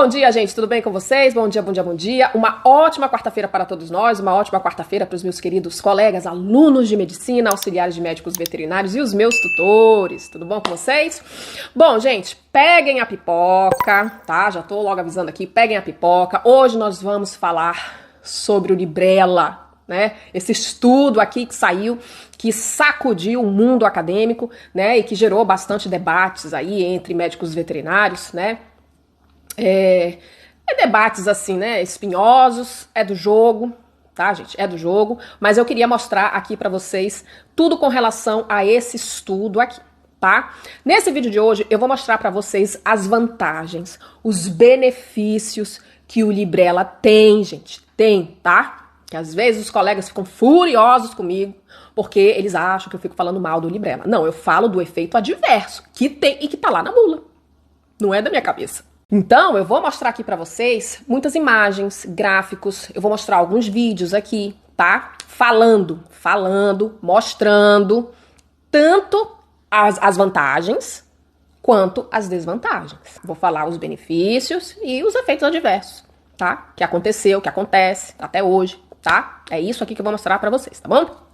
Bom dia, gente, tudo bem com vocês? Bom dia, bom dia, bom dia. Uma ótima quarta-feira para todos nós, uma ótima quarta-feira para os meus queridos colegas, alunos de medicina, auxiliares de médicos veterinários e os meus tutores. Tudo bom com vocês? Bom, gente, peguem a pipoca, tá? Já tô logo avisando aqui, peguem a pipoca. Hoje nós vamos falar sobre o Librela, né? Esse estudo aqui que saiu, que sacudiu o mundo acadêmico, né? E que gerou bastante debates aí entre médicos veterinários, né? Debates assim, né, espinhosos, é do jogo, tá, gente? É do jogo, mas eu queria mostrar aqui pra vocês tudo com relação a esse estudo aqui, tá? Nesse vídeo de hoje eu vou mostrar pra vocês as vantagens, os benefícios que o Librela tem, gente, tem, tá? Que às vezes os colegas ficam furiosos comigo porque eles acham que eu fico falando mal do Librela. Não, eu falo do efeito adverso que tem e que tá lá na bula, não é da minha cabeça. Então, eu vou mostrar aqui pra vocês muitas imagens, gráficos, eu vou mostrar alguns vídeos aqui, tá? Falando, mostrando tanto as vantagens quanto as desvantagens. Vou falar os benefícios e os efeitos adversos, tá? Que aconteceu, que acontece até hoje, tá? É isso aqui que eu vou mostrar pra vocês, tá bom?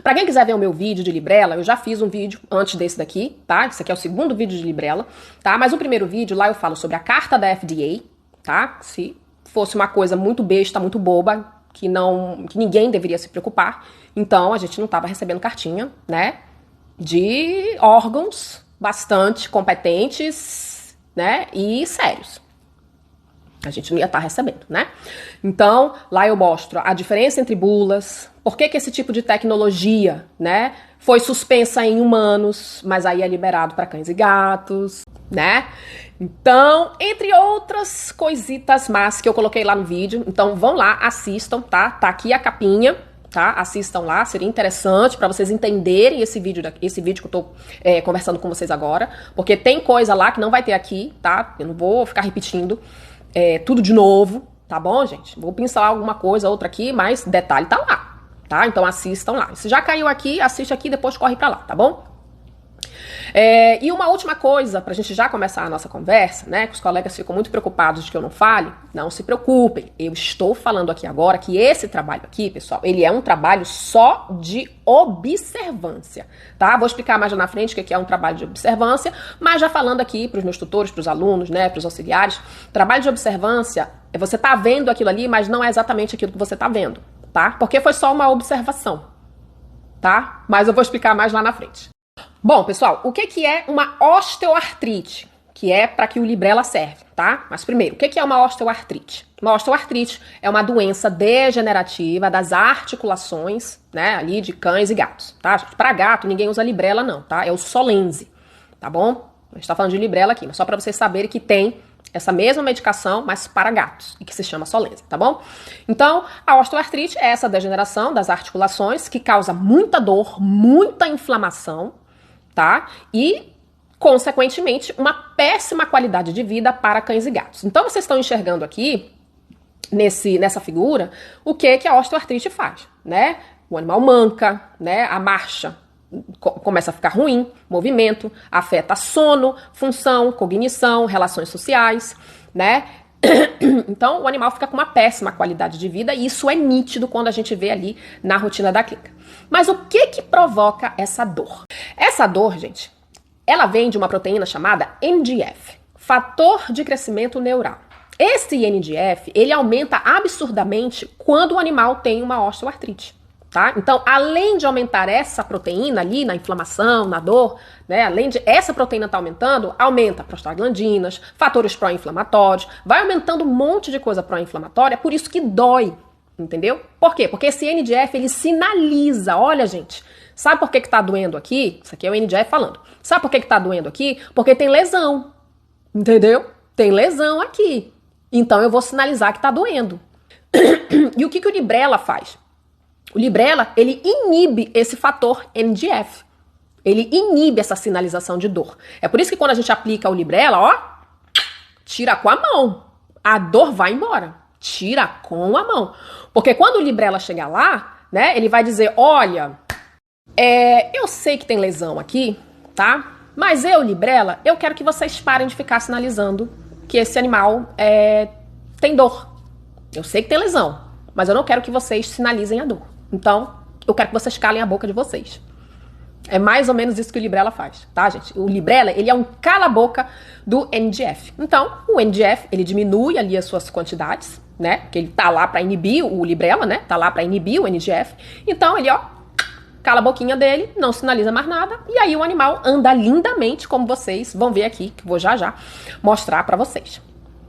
Pra quem quiser ver o meu vídeo de Librela, eu já fiz um vídeo antes desse daqui, tá? Esse aqui é o segundo vídeo de Librela, tá? Mas o primeiro vídeo lá eu falo sobre a carta da FDA, tá? Se fosse uma coisa muito besta, muito boba, que ninguém deveria se preocupar, então a gente não tava recebendo cartinha, né? De órgãos bastante competentes, né? E sérios. A gente não ia estar recebendo, né? Então, lá eu mostro a diferença entre bulas, por que esse tipo de tecnologia, né, foi suspensa em humanos, mas aí é liberado para cães e gatos, né? Então, entre outras coisitas más que eu coloquei lá no vídeo. Então, vão lá, assistam, tá? Tá aqui a capinha, tá? Assistam lá, seria interessante para vocês entenderem esse vídeo que eu tô conversando com vocês agora, porque tem coisa lá que não vai ter aqui, tá? Eu não vou ficar repetindo tudo de novo, tá bom, gente? Vou pincelar alguma coisa, outra aqui, mas detalhe tá lá, tá? Então assistam lá. Se já caiu aqui, assiste aqui e depois corre pra lá, tá bom? E uma última coisa, pra gente já começar a nossa conversa, né? Que os colegas ficam muito preocupados de que eu não fale. Não se preocupem, eu estou falando aqui agora que esse trabalho aqui, pessoal, ele é um trabalho só de observância, tá? Vou explicar mais lá na frente o que é um trabalho de observância, mas já falando aqui pros meus tutores, pros alunos, né, pros auxiliares, trabalho de observância, você tá vendo aquilo ali, mas não é exatamente aquilo que você tá vendo, tá? Porque foi só uma observação, tá? Mas eu vou explicar mais lá na frente. Bom, pessoal, o que é uma osteoartrite? Que é para que o Librela serve, tá? Mas primeiro, o que é uma osteoartrite? Uma osteoartrite é uma doença degenerativa das articulações, né, ali de cães e gatos, tá? Para gato, ninguém usa Librela não, tá? É o Solense, tá bom? A gente tá falando de Librela aqui, mas só para vocês saberem que tem essa mesma medicação, mas para gatos, e que se chama Solense, tá bom? Então, a osteoartrite é essa degeneração das articulações que causa muita dor, muita inflamação, tá? E, consequentemente, uma péssima qualidade de vida para cães e gatos. Então, vocês estão enxergando aqui, nessa figura, o que a osteoartrite faz, né? O animal manca, né? A marcha começa a ficar ruim, movimento, afeta sono, função, cognição, relações sociais, né? Então, o animal fica com uma péssima qualidade de vida e isso é nítido quando a gente vê ali na rotina da clínica. Mas o que provoca essa dor? Essa dor, gente, ela vem de uma proteína chamada NGF, fator de crescimento neural. Esse NGF, ele aumenta absurdamente quando o animal tem uma osteoartrite, tá? Então, além de aumentar essa proteína ali na inflamação, na dor, né? Além de essa proteína estar aumentando, aumenta prostaglandinas, fatores pró-inflamatórios, vai aumentando um monte de coisa pró-inflamatória, por isso que dói. Entendeu? Por quê? Porque esse NGF, ele sinaliza, olha, gente, sabe por que tá doendo aqui? Isso aqui é o NGF falando. Sabe por que tá doendo aqui? Porque tem lesão, entendeu? Tem lesão aqui. Então eu vou sinalizar que tá doendo. E o que o Librela faz? O Librela, ele inibe esse fator NGF. Ele inibe essa sinalização de dor. É por isso que quando a gente aplica o Librela, ó, tira com a mão. A dor vai embora. Tira com a mão. Porque quando o Librela chegar lá, né, ele vai dizer, olha, eu sei que tem lesão aqui, tá? Mas eu, Librela, eu quero que vocês parem de ficar sinalizando que esse animal tem dor. Eu sei que tem lesão, mas eu não quero que vocês sinalizem a dor. Então, eu quero que vocês calem a boca de vocês. É mais ou menos isso que o Librela faz, tá, gente? O Librela, ele é um cala-boca do NDF. Então, o NDF, ele diminui ali as suas quantidades, né? Porque ele tá lá para inibir o Librela, né? Tá lá para inibir o NDF. Então, ele, ó, cala a boquinha dele, não sinaliza mais nada, e aí o animal anda lindamente, como vocês vão ver aqui, que eu vou já mostrar para vocês.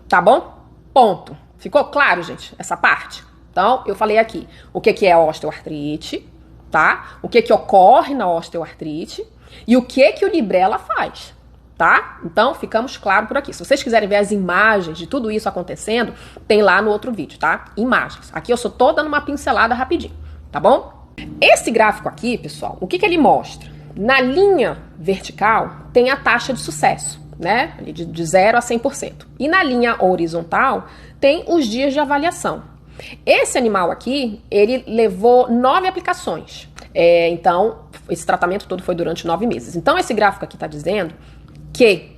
Tá bom? Ponto. Ficou claro, gente, essa parte? Então, eu falei aqui o que é a osteoartrite, tá? O que ocorre na osteoartrite e o que o Librela faz, tá? Então, ficamos claros por aqui. Se vocês quiserem ver as imagens de tudo isso acontecendo, tem lá no outro vídeo, tá? Imagens. Aqui eu só tô dando uma pincelada rapidinho, tá bom? Esse gráfico aqui, pessoal, o que ele mostra? Na linha vertical tem a taxa de sucesso, né? De 0 a 100%. E na linha horizontal tem os dias de avaliação. Esse animal aqui, ele levou 9 aplicações. Então, esse tratamento todo foi durante 9 meses. Então, esse gráfico aqui está dizendo que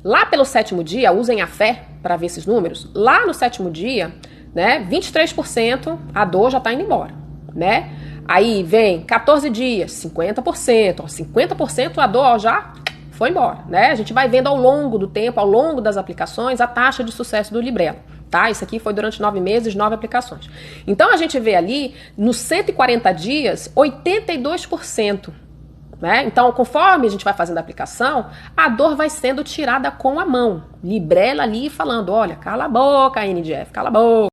lá pelo 7º dia, usem a fé para ver esses números, lá no 7º dia, né, 23% a dor já está indo embora, né? Aí vem 14 dias, 50%, ó, 50% a dor já foi embora, né? A gente vai vendo ao longo do tempo, ao longo das aplicações, a taxa de sucesso do Librela. Tá? Isso aqui foi durante 9 meses, 9 aplicações. Então, a gente vê ali, nos 140 dias, 82%. Né? Então, conforme a gente vai fazendo a aplicação, a dor vai sendo tirada com a mão. Librela ali falando, olha, cala a boca, NDF, cala a boca.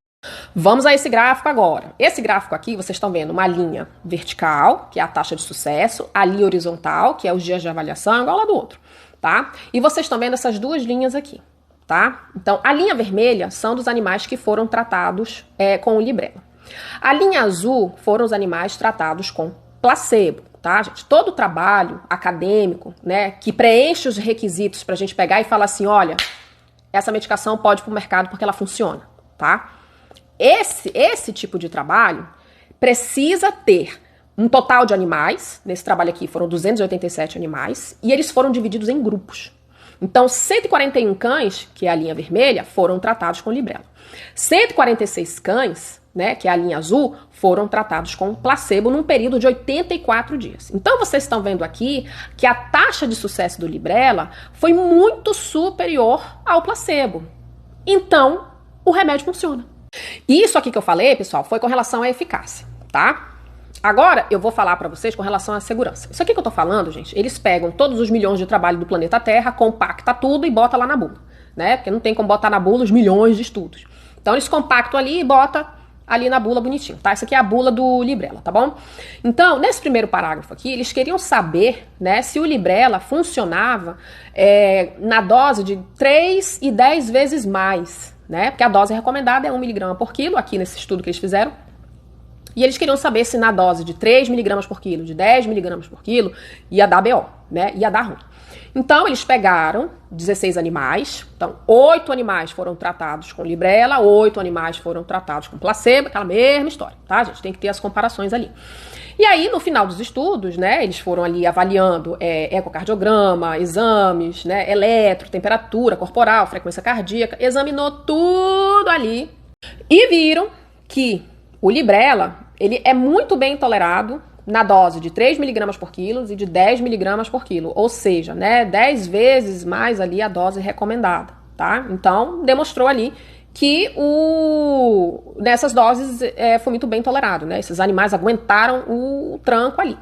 Vamos a esse gráfico agora. Esse gráfico aqui, vocês estão vendo uma linha vertical, que é a taxa de sucesso, a linha horizontal, que é os dias de avaliação, igual a do outro. Tá? E vocês estão vendo essas duas linhas aqui. Tá? Então, a linha vermelha são dos animais que foram tratados com o Librela. A linha azul foram os animais tratados com placebo, tá, gente? Todo o trabalho acadêmico, né, que preenche os requisitos para a gente pegar e falar assim, olha, essa medicação pode ir para o mercado porque ela funciona, tá? Esse tipo de trabalho precisa ter um total de animais, nesse trabalho aqui foram 287 animais, e eles foram divididos em grupos. Então, 141 cães, que é a linha vermelha, foram tratados com Librela. 146 cães, né, que é a linha azul, foram tratados com placebo num período de 84 dias. Então, vocês estão vendo aqui que a taxa de sucesso do Librela foi muito superior ao placebo. Então, o remédio funciona. E isso aqui que eu falei, pessoal, foi com relação à eficácia, tá? Agora, eu vou falar pra vocês com relação à segurança. Isso aqui que eu tô falando, gente, eles pegam todos os milhões de trabalho do planeta Terra, compacta tudo e bota lá na bula, né? Porque não tem como botar na bula os milhões de estudos. Então, eles compactam ali e botam ali na bula bonitinho, tá? Isso aqui é a bula do Librela, tá bom? Então, nesse primeiro parágrafo aqui, eles queriam saber, né, se o Librela funcionava na dose de 3 e 10 vezes mais, né? Porque a dose recomendada é 1 mg por quilo, aqui nesse estudo que eles fizeram. E eles queriam saber se na dose de 3 mg por quilo, de 10 mg por quilo, ia dar BO, né? Ia dar ruim. Então, eles pegaram 16 animais. Então, 8 animais foram tratados com Librela, 8 animais foram tratados com placebo, aquela mesma história, tá, gente? Tem que ter as comparações ali. E aí, no final dos estudos, né, eles foram ali avaliando ecocardiograma, exames, né, eletro, temperatura corporal, frequência cardíaca, examinou tudo ali e viram que o Librela, ele é muito bem tolerado na dose de 3 mg por quilo e de 10 mg por quilo, ou seja, né, 10 vezes mais ali a dose recomendada, tá? Então, demonstrou ali que nessas doses foi muito bem tolerado, né? Esses animais aguentaram o tranco ali,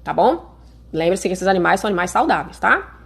tá bom? Lembre-se que esses animais são animais saudáveis, tá?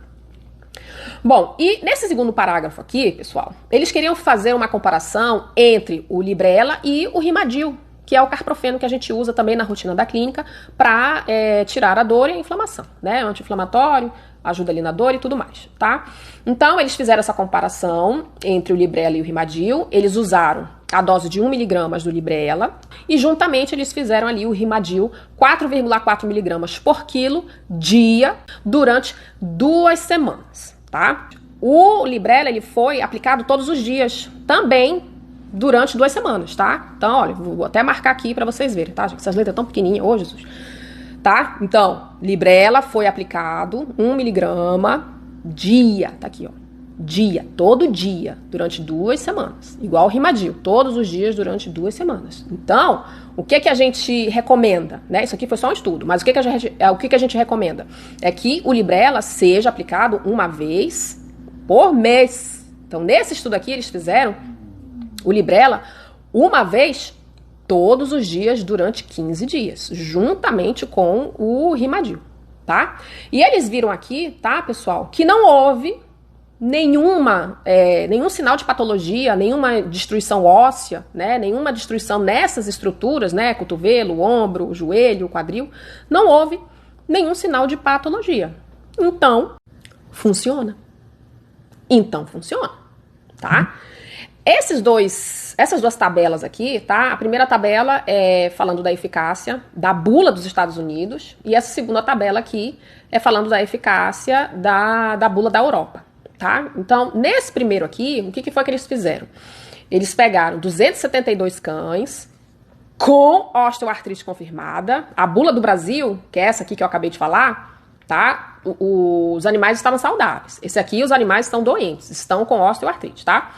Bom, e nesse segundo parágrafo aqui, pessoal, eles queriam fazer uma comparação entre o Librela e o Rimadyl, que é o carprofeno que a gente usa também na rotina da clínica para tirar a dor e a inflamação, né? Anti-inflamatório, ajuda ali na dor e tudo mais, tá? Então, eles fizeram essa comparação entre o Librela e o Rimadyl, eles usaram a dose de 1 mg do Librela e juntamente eles fizeram ali o Rimadyl 4,4 mg por quilo dia durante 2 semanas, tá? O Librela, ele foi aplicado todos os dias, também durante 2 semanas, tá? Então, olha, vou até marcar aqui pra vocês verem, tá, gente? Essas letras tão pequenininhas, ô Jesus. Tá? Então, Librela foi aplicado 1 mg dia, tá aqui, ó. dia, todo dia, durante 2 semanas. Igual o Rimadyl, todos os dias durante 2 semanas. Então, o que a gente recomenda, né? Isso aqui foi só um estudo, mas o que a gente recomenda? É que o Librela seja aplicado uma vez por mês. Então, nesse estudo aqui, eles fizeram o Librela uma vez todos os dias durante 15 dias, juntamente com o Rimadyl, tá? E eles viram aqui, tá, pessoal, que não houve nenhum sinal de patologia, nenhuma destruição óssea, né, nenhuma destruição nessas estruturas, né, cotovelo, ombro, joelho, quadril, não houve nenhum sinal de patologia. Então, funciona. Então, funciona, tá? Essas duas tabelas aqui, tá? A primeira tabela é falando da eficácia da bula dos Estados Unidos e essa segunda tabela aqui é falando da eficácia da bula da Europa, tá? Então, nesse primeiro aqui, o que foi que eles fizeram? Eles pegaram 272 cães com osteoartrite confirmada, a bula do Brasil, que é essa aqui que eu acabei de falar, tá? Os animais estavam saudáveis. Esse aqui, os animais estão doentes, estão com osteoartrite, tá?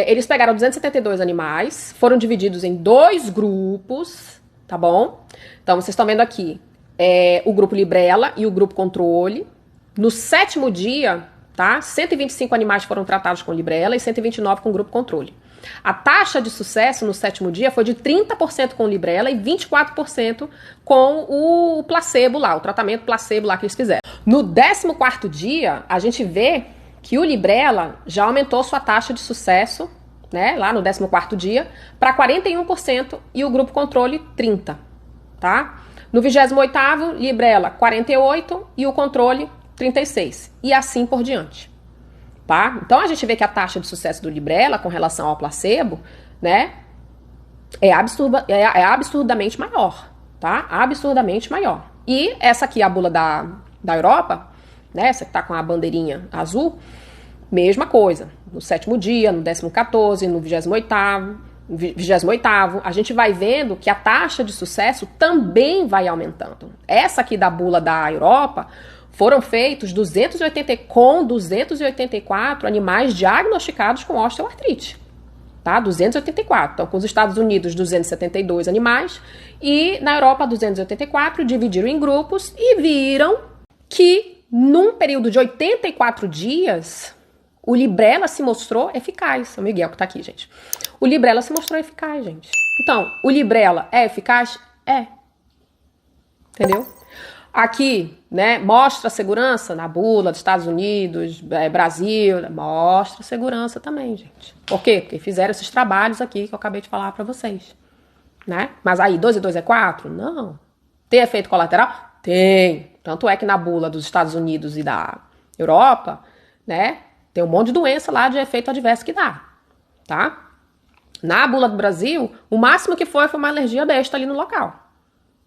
Eles pegaram 272 animais, foram divididos em 2 grupos, tá bom? Então, vocês estão vendo aqui o grupo Librela e o grupo controle. No 7º dia, tá? 125 animais foram tratados com Librela e 129 com o grupo controle. A taxa de sucesso no 7º dia foi de 30% com Librela e 24% com o placebo lá, o tratamento placebo lá que eles fizeram. No 14º dia, a gente vê que o Librela já aumentou sua taxa de sucesso, né, lá no 14º dia, para 41% e o grupo controle 30%, tá? No 28º, Librela 48% e o controle 36%, e assim por diante, tá? Então a gente vê que a taxa de sucesso do Librela com relação ao placebo, né, é absurdamente maior, tá? Absurdamente maior. E essa aqui, a bula da Europa, né, essa que tá com a bandeirinha azul, mesma coisa. No 7º dia, no 14º, no 28º, a gente vai vendo que a taxa de sucesso também vai aumentando. Essa aqui da bula da Europa foram feitos 284 animais diagnosticados com osteoartrite, tá? 284. Então, com os Estados Unidos, 272 animais e na Europa, 284, dividiram em grupos e viram que num período de 84 dias, o Librela se mostrou eficaz. É o Miguel que tá aqui, gente. O Librela se mostrou eficaz, gente. Então, o Librela é eficaz? É. Entendeu? Aqui, né, mostra segurança na bula dos Estados Unidos, Brasil, mostra segurança também, gente. Por quê? Porque fizeram esses trabalhos aqui que eu acabei de falar pra vocês, né? Mas aí, 2 e 2 é 4? Não. Tem efeito colateral? Tem. Tanto é que na bula dos Estados Unidos e da Europa, né, tem um monte de doença lá de efeito adverso que dá, tá? Na bula do Brasil, o máximo que foi uma alergia besta ali no local.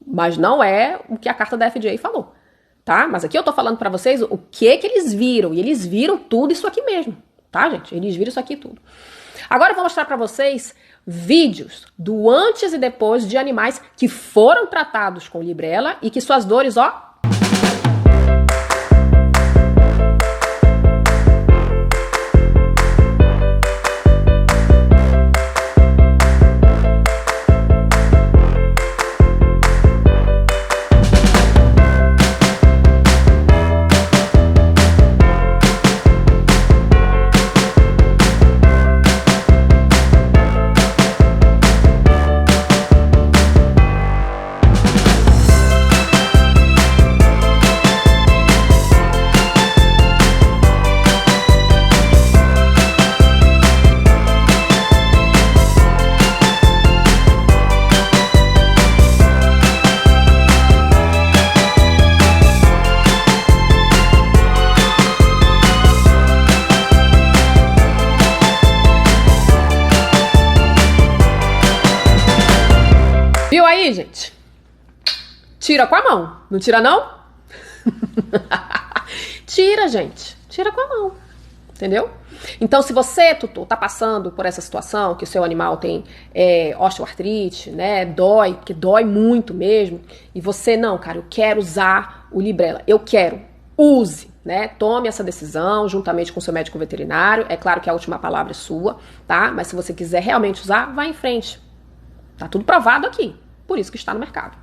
Mas não é o que a carta da FDA falou, tá? Mas aqui eu tô falando pra vocês o que eles viram. E eles viram tudo isso aqui mesmo, tá, gente? Eles viram isso aqui tudo. Agora eu vou mostrar pra vocês vídeos do antes e depois de animais que foram tratados com Librela e que suas dores, ó, viu aí, gente? Tira com a mão. Não tira, não? Tira, gente. Tira com a mão. Entendeu? Então, se você, tutor, tá passando por essa situação, que o seu animal tem osteoartrite, né, dói, porque dói muito mesmo, e você, não, cara, eu quero usar o Librela, eu quero, use, né? Tome essa decisão juntamente com o seu médico veterinário. É claro que a última palavra é sua, tá? Mas se você quiser realmente usar, vá em frente. Tá tudo provado aqui. Por isso que está no mercado,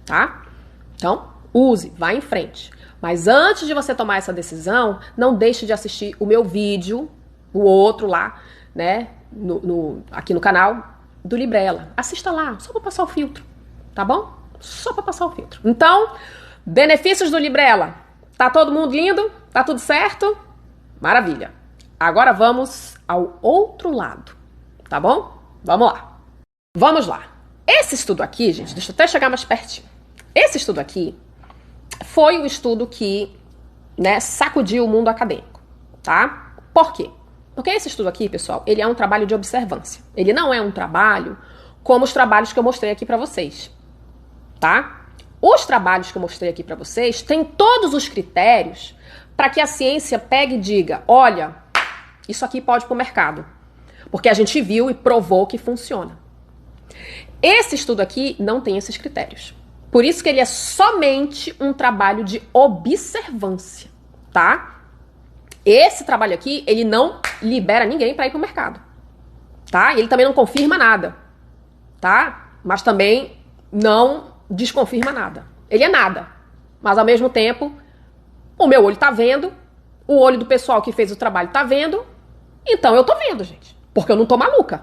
tá? Então, use, vá em frente. Mas antes de você tomar essa decisão, não deixe de assistir o meu vídeo, o outro lá, né? Aqui no canal do Librela. Assista lá, só para passar o filtro, tá bom? Só para passar o filtro. Então, benefícios do Librela. Tá todo mundo lindo? Tá tudo certo? Maravilha. Agora vamos ao outro lado, tá bom? Vamos lá. Vamos lá. Esse estudo aqui, gente, deixa eu até chegar mais pertinho. Esse estudo aqui foi o estudo que, né, sacudiu o mundo acadêmico, tá? Por quê? Porque esse estudo aqui, pessoal, ele é um trabalho de observância. Ele não é um trabalho como os trabalhos que eu mostrei aqui pra vocês, tá? Os trabalhos que eu mostrei aqui pra vocês têm todos os critérios para que a ciência pegue e diga, olha, isso aqui pode ir pro mercado. Porque a gente viu e provou que funciona. Esse estudo aqui não tem esses critérios. Por isso que ele é somente um trabalho de observância, tá? Esse trabalho aqui, ele não libera ninguém para ir pro mercado, tá? E ele também não confirma nada, tá? Mas também não desconfirma nada. Ele é nada. Mas ao mesmo tempo, o meu olho tá vendo, o olho do pessoal que fez o trabalho tá vendo, então eu tô vendo, gente. Porque eu não tô maluca.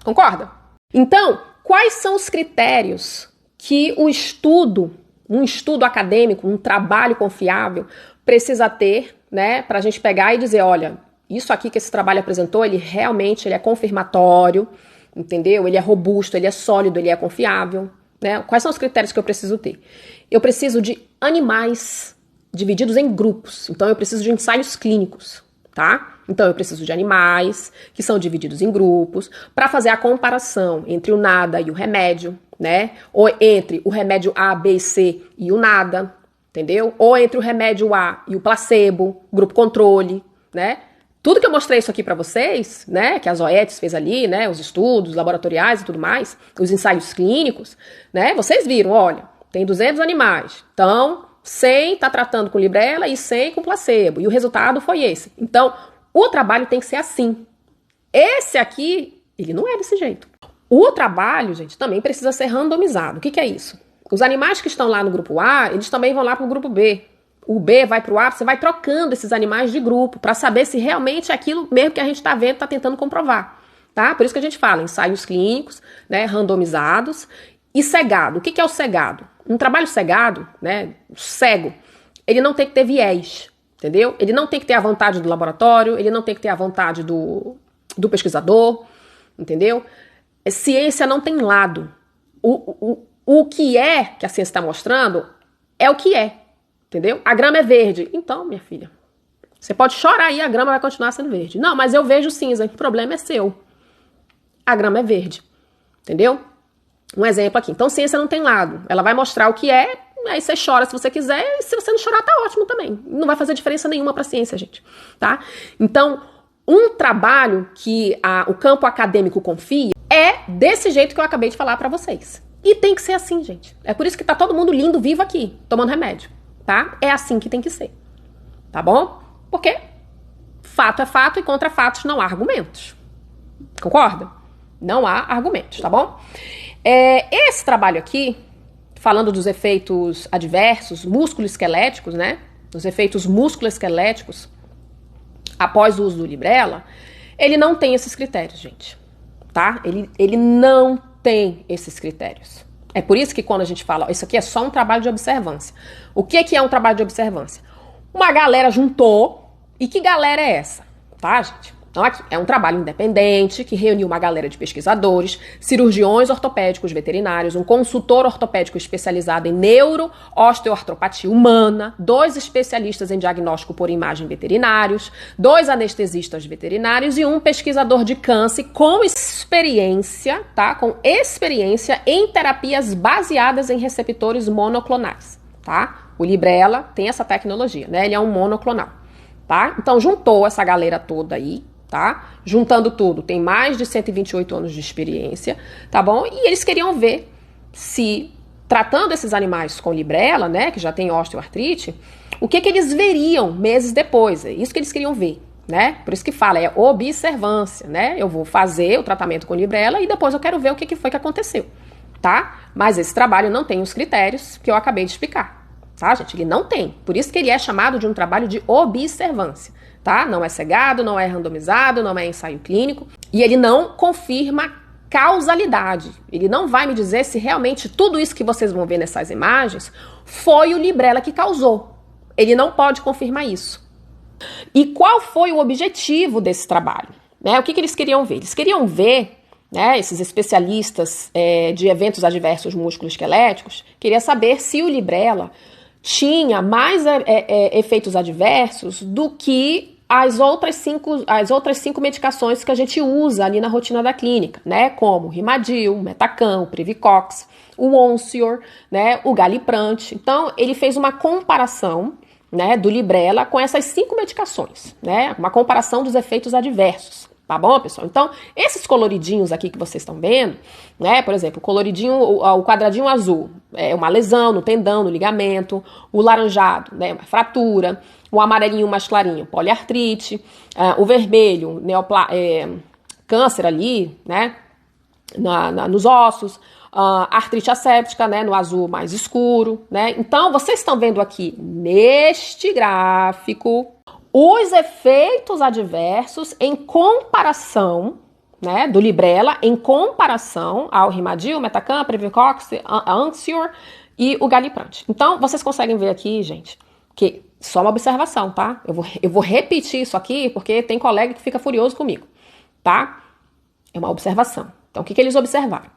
Concorda? Então, quais são os critérios que um estudo acadêmico, um trabalho confiável, precisa ter, né, pra gente pegar e dizer, olha, isso aqui que esse trabalho apresentou, ele realmente ele é confirmatório, entendeu? Ele é robusto, ele é sólido, ele é confiável, né? Quais são os critérios que eu preciso ter? Eu preciso de animais divididos em grupos, então eu preciso de ensaios clínicos, tá? Então eu preciso de animais que são divididos em grupos para fazer a comparação entre o nada e o remédio, né? Ou entre o remédio A, B e C e o nada, entendeu? Ou entre o remédio A e o placebo, grupo controle, né? Tudo que eu mostrei isso aqui para vocês, né? Que a Zoetis fez ali, né? Os estudos laboratoriais e tudo mais, os ensaios clínicos, né? Vocês viram, olha, tem 200 animais, então 100 tá tratando com Librela e 100 com placebo, e o resultado foi esse. Então, o trabalho tem que ser assim. Esse aqui, ele não é desse jeito. O trabalho, gente, também precisa ser randomizado. O que que é isso? Os animais que estão lá no grupo A, eles também vão lá para o grupo B. O B vai para o A, você vai trocando esses animais de grupo para saber se realmente é aquilo mesmo que a gente está vendo, está tentando comprovar, tá? Por isso que a gente fala ensaios clínicos, né, randomizados e cegado. O que que é o cegado? Um trabalho cegado, né, cego, ele não tem que ter viés, entendeu? Ele não tem que ter a vontade do laboratório, ele não tem que ter a vontade do pesquisador, entendeu? Ciência não tem lado. O que é que a ciência está mostrando é o que é, entendeu? A grama é verde. Então, minha filha, você pode chorar aí, a grama vai continuar sendo verde. Não, mas eu vejo cinza, o problema é seu. A grama é verde, entendeu? Um exemplo aqui. Então, ciência não tem lado. Ela vai mostrar o que é, aí você chora se você quiser, e se você não chorar, tá ótimo também. Não vai fazer diferença nenhuma pra ciência, gente, tá? Então, um trabalho que o campo acadêmico confia é desse jeito que eu acabei de falar pra vocês. E tem que ser assim, gente. É por isso que tá todo mundo lindo, vivo aqui, tomando remédio, tá? É assim que tem que ser, tá bom? Porque fato é fato e contra fatos não há argumentos. Concorda? Não há argumentos, tá bom? Esse trabalho aqui, falando dos efeitos adversos, músculo-esqueléticos, né? Os efeitos músculo-esqueléticos após o uso do Librela, ele não tem esses critérios, gente, tá? Ele não tem esses critérios. É por isso que quando a gente fala, ó, isso aqui é só um trabalho de observância. O que é um trabalho de observância? Uma galera juntou, e que galera é essa? Tá, gente? Então aqui, é um trabalho independente que reuniu uma galera de pesquisadores, cirurgiões ortopédicos veterinários, um consultor ortopédico especializado em neuro-osteoartropatia humana, 2 especialistas em diagnóstico por imagem veterinários, 2 anestesistas veterinários e um pesquisador de câncer com experiência, tá? Com experiência em terapias baseadas em receptores monoclonais, tá? O Librela tem essa tecnologia, né? Ele é um monoclonal, tá? Então juntou essa galera toda aí, tá? Juntando tudo, tem mais de 128 anos de experiência, tá bom? E eles queriam ver se tratando esses animais com librela, né, que já tem osteoartrite, o que eles veriam meses depois? É isso que eles queriam ver, né? Por isso que fala, é observância, né? Eu vou fazer o tratamento com librela e depois eu quero ver o que foi que aconteceu, tá? Mas esse trabalho não tem os critérios que eu acabei de explicar, tá, gente? Ele não tem. Por isso que ele é chamado de um trabalho de observância, tá? Não é cegado, não é randomizado, não é ensaio clínico e ele não confirma causalidade. Ele não vai me dizer se realmente tudo isso que vocês vão ver nessas imagens foi o librela que causou. Ele não pode confirmar isso. E qual foi o objetivo desse trabalho? Né? O que eles queriam ver? Eles queriam ver, né, esses especialistas de eventos adversos músculo-esqueléticos, queria saber se o librela tinha mais efeitos adversos do que as outras cinco medicações que a gente usa ali na rotina da clínica, né? Como o Rimadil, o Metacam, o Privicox, o Onsior, né? O Galiprant. Então, ele fez uma comparação, né, do librela com essas 5 medicações, né? Uma comparação dos efeitos adversos. Tá bom, pessoal? Então, esses coloridinhos aqui que vocês estão vendo, né? Por exemplo, o coloridinho, o quadradinho azul é uma lesão no tendão, no ligamento. O laranjado, né? Uma fratura. O amarelinho mais clarinho, poliartrite. O vermelho, câncer ali, né? Nos ossos. Artrite asséptica, né? No azul mais escuro, né? Então, vocês estão vendo aqui neste gráfico os efeitos adversos em comparação, né, do librela, em comparação ao Rimadil, Metacam, Privicox, Onsior e o Galiprant. Então, vocês conseguem ver aqui, gente, que só uma observação, tá? Eu vou repetir isso aqui porque tem colega que fica furioso comigo, tá? É uma observação. Então, o que eles observaram?